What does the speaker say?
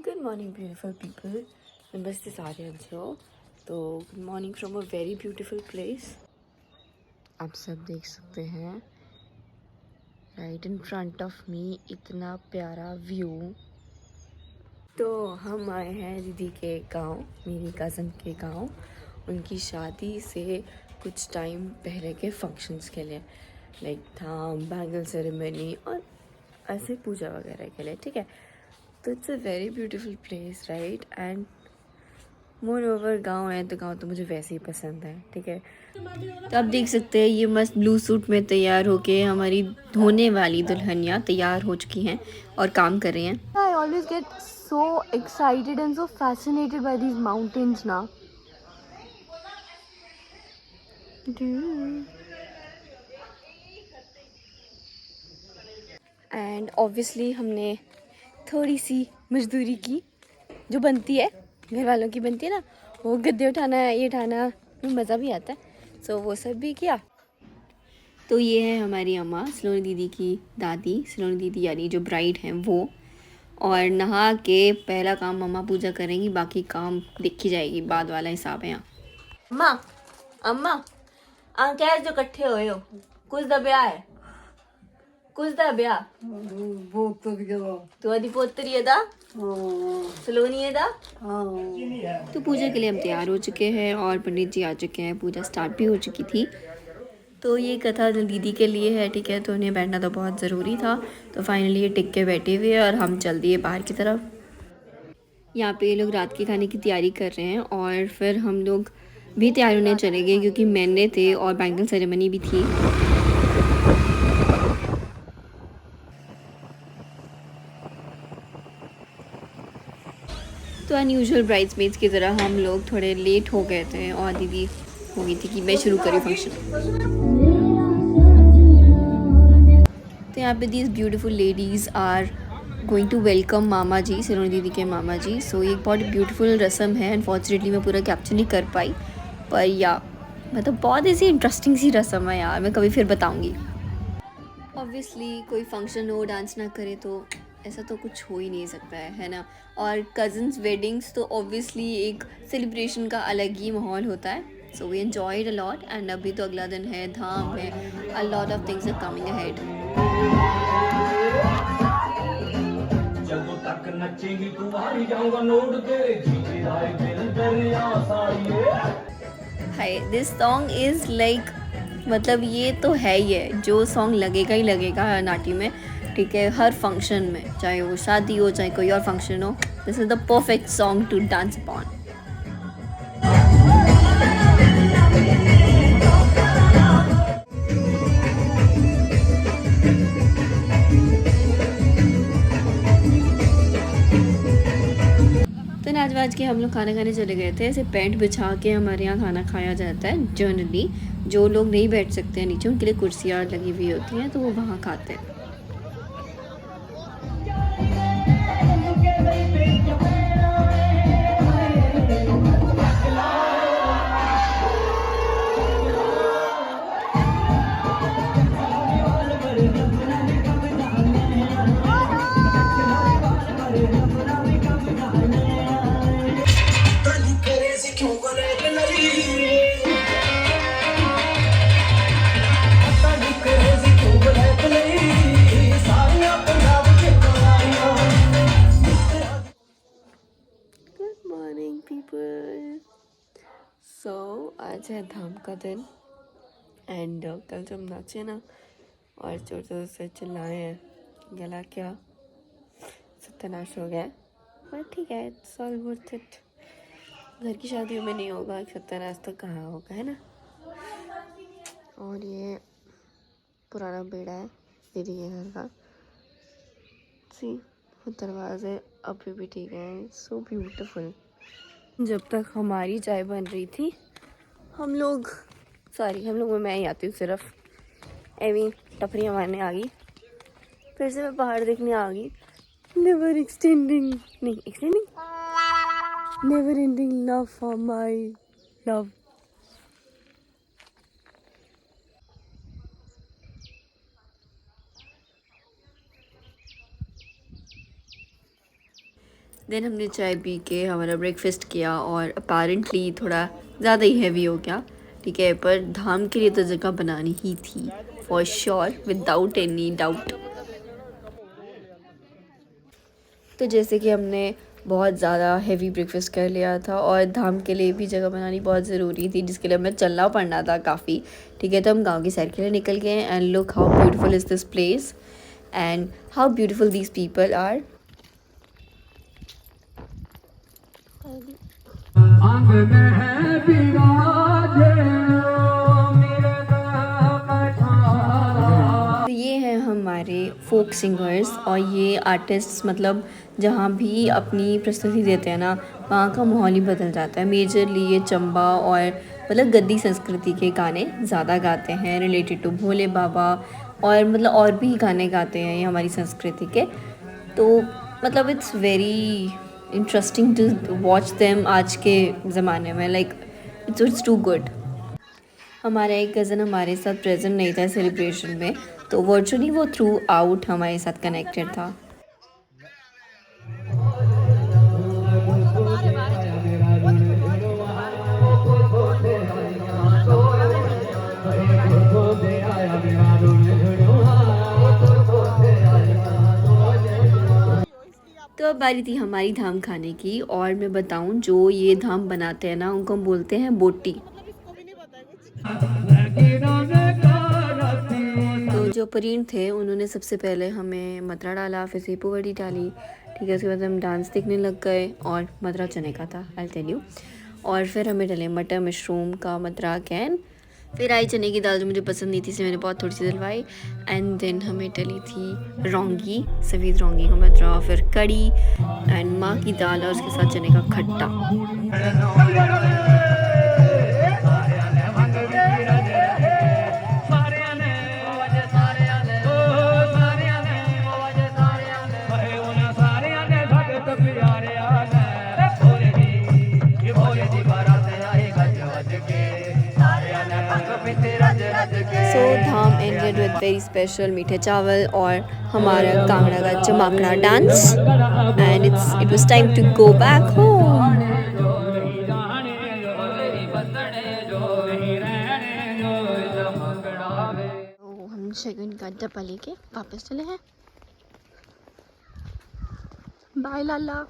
Good morning, beautiful people. नमस्ते सारियांशो. तो good morning from a very beautiful place. आप सब देख सकते हैं right in front of me इतना प्यारा व्यू. तो हम आए हैं दीदी के गांव, मेरी कज़न के गांव, उनकी शादी से कुछ टाइम पहले के फंक्शंस के लिए, लाइक धाम, बैंगल सेरेमनी और ऐसे पूजा वगैरह के लिए. ठीक है, तो it's a very beautiful place right. And more over गाँव है तो गाँव तो मुझे वैसे ही पसंद है. ठीक है, तो आप देख सकते हैं ये मस्त ब्लू सूट में तैयार होके हमारी धोने वाली दुल्हनिया तैयार हो चुकी हैं और काम कर रही हैं. I always get so excited and so fascinated by these mountains now. And obviously हमने थोड़ी सी मजदूरी की जो बनती है, घर वालों की बनती है ना. वो गद्दे उठाना है, ये उठाना, में मज़ा भी आता है. सो वो सब भी किया. तो ये है हमारी अम्मा, सलोनी दीदी की दादी, सलोनी दीदी यानी जो ब्राइड हैं वो. और नहा के पहला काम मम्मा पूजा करेंगी, बाकी काम देखी जाएगी, बाद वाला हिसाब है यहाँ. अम्मा अम्मा कैसे जो इकट्ठे होए हो, कुछ दा ब्याह है, कुछ दा ब्याह तो आदि पोतरी है दा सलोनी है दा. तो पूजा के लिए हम तैयार हो चुके हैं और पंडित जी आ चुके हैं. पूजा स्टार्ट भी हो चुकी थी. तो ये कथा दीदी के लिए है. ठीक है, तो उन्हें बैठना तो बहुत ज़रूरी था. तो फाइनली ये टिक के बैठे हुए और हम चल दिए बाहर की तरफ. यहाँ पे ये लोग रात के खाने की तैयारी कर रहे हैं और फिर हम लोग भी तैयार होने चले गए क्योंकि मैंने थे और बैंगल सेरेमनी भी थी. तो अनयूजुअल ब्राइड्समेड्स की तरह हम लोग थोड़े लेट हो गए थे और दीदी हो गई थी कि मैं शुरू करूँ फंक्शन. तो यहाँ पे these beautiful ladies are going to welcome मामा जी, सलोनी दीदी के मामा जी. सो ये बहुत ब्यूटीफुल रस्म है. अनफॉर्चुनेटली मैं पूरा कैप्चर नहीं कर पाई, पर या मतलब बहुत ऐसी इंटरेस्टिंग सी रस्म है यार, मैं कभी फिर बताऊँगी. ऑब्वियसली कोई फंक्शन हो, डांस ना करे तो ऐसा तो कुछ हो ही नहीं सकता है ना. और कज़न्स वेडिंग्स तो ऑब्वियसली एक सेलिब्रेशन का अलग ही माहौल होता है. So we enjoyed a lot. And अभी तो अगला दिन है, धाम है, a lot of things are coming ahead. ਜਦੋਂ ਤੱਕ ਨੱਚੇਂਗੀ ਤੂੰ ਮਾਰੀ ਜਾਊਂਗਾ ਨੋਟ ਤੇਰੇ ਜੀਜੇ ਆਏ ਦਿਲ ਦਰਿਆ ਸਾਈਏ. हाय, दिस सॉन्ग इज़ लाइक, मतलब ये तो है ही है, जो सॉन्ग लगेगा ही लगेगा नाटी में. ठीक है, हर फंक्शन में, चाहे वो शादी हो चाहे कोई और फंक्शन हो, this is the perfect song to dance upon. तो नाच वाज के हम लोग खाना खाने चले गए थे. ऐसे पेंट बिछा के हमारे यहाँ खाना खाया जाता है जनरली. जो लोग नहीं बैठ सकते हैं नीचे, उनके लिए कुर्सियाँ लगी हुई होती हैं, तो वो वहाँ खाते हैं. पीपल, सो आज है धाम का दिन. एंड कल जब नाचे ना और जोर जोर से चिल्लाए हैं, गला क्या सत्यानाश हो गया. बट ठीक है, इट्स ऑल वर्थ इट. घर की शादियों में नहीं होगा सत्यानाश तो कहाँ होगा, है ना. और ये पुराना बेड़ा है दीदी के घर का. सी वो दरवाजे अभी भी ठीक है, सो ब्यूटीफुल. जब तक हमारी चाय बन रही थी, हम लोग में मैं ही आती हूँ सिर्फ. एवी टपरियाँ मारने आ गई, फिर से मैं पहाड़ देखने आ गई. Never extending never ending love for my love. Then हमने चाय पी के हमारा ब्रेकफास्ट किया और अपेरेंटली थोड़ा ज़्यादा ही हैवी हो गया, ठीक है, पर धाम के लिए तो जगह बनानी ही थी for sure, without any doubt. तो जैसे कि हमने बहुत ज़्यादा हैवी ब्रेकफास्ट कर लिया था और धाम के लिए भी जगह बनानी बहुत ज़रूरी थी, जिसके लिए हमें चलना पड़ना था काफ़ी, ठीक है। तो हम गांव की सैर के लिए निकल गए and look how beautiful is this place and how beautiful these people are. तो ये हैं हमारे फोक सिंगर्स और ये आर्टिस्ट्स, मतलब जहाँ भी अपनी प्रस्तुति देते हैं ना, वहाँ का माहौल ही बदल जाता है। मेजरली ये चंबा और मतलब गद्दी संस्कृति के गाने ज़्यादा गाते हैं रिलेटेड टू भोले बाबा, और मतलब और भी गाने गाते हैं ये हमारी संस्कृति के। तो मतलब it's very interesting to watch them आज के ज़माने में, लाइक इट्स टू गुड। हमारा एक कज़न हमारे साथ प्रेजेंट नहीं था सेलिब्रेशन में, तो वर्चुअली वो थ्रू आउट हमारे साथ कनेक्टेड था। तो अब बारी थी हमारी धाम खाने की, और मैं बताऊं जो ये धाम बनाते हैं ना, उनको हम बोलते हैं बोटी। तो जो परीन थे उन्होंने सबसे पहले हमें मदरा डाला, फिर सेपू वड़ी डाली, ठीक है। उसके बाद हम डांस देखने लग गए और मदरा चने का था, आई टेल यू। और फिर हमें डले मटर मशरूम का मदरा कैन, फिर आई चने की दाल जो मुझे पसंद नहीं थी, इसलिए मैंने बहुत थोड़ी सी डलवाई। एंड देन हमें डली थी रौंगी, सफ़ेद रौंगी का मदरा, फिर कड़ी एंड माँ की दाल और उसके साथ चने का खट्टा। So dham ended with very special मीठे चावल और हमारा कांगड़ा का चमाकड़ा dance, and it was time to go back home. हम शगुन का डब्बा लेके वापस चले हैं। बाय लाला।